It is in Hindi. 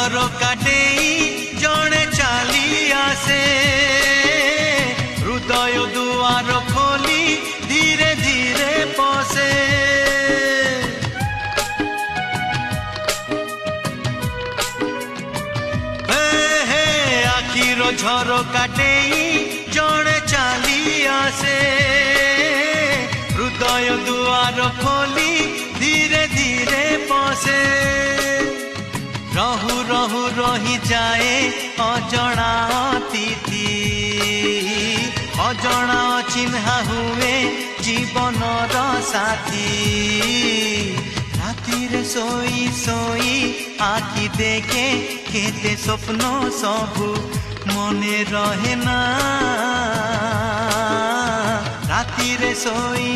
ଝରକାଟେଇ ଜଣେ ଚାଲି ଆସେ ହୃଦୟ ଦୁଆର ଖୋଲି ଧୀରେ ଧୀରେ ପଶେ ଆଖିର ଝରକାଟେଇ ଜଣେ ଚାଲି ଆସେ ହୃଦୟ ଦୁଆର ଖୋଲି ଧୀରେ ଧୀରେ ପଶେ रहु रहु रही जाए अजणा अतिथि अजणा चिन्हा हुए जीवनर साथी राति रे सोई सोई आखि देखे केते स्वप्न सबु मने रहे ना राति रे सोई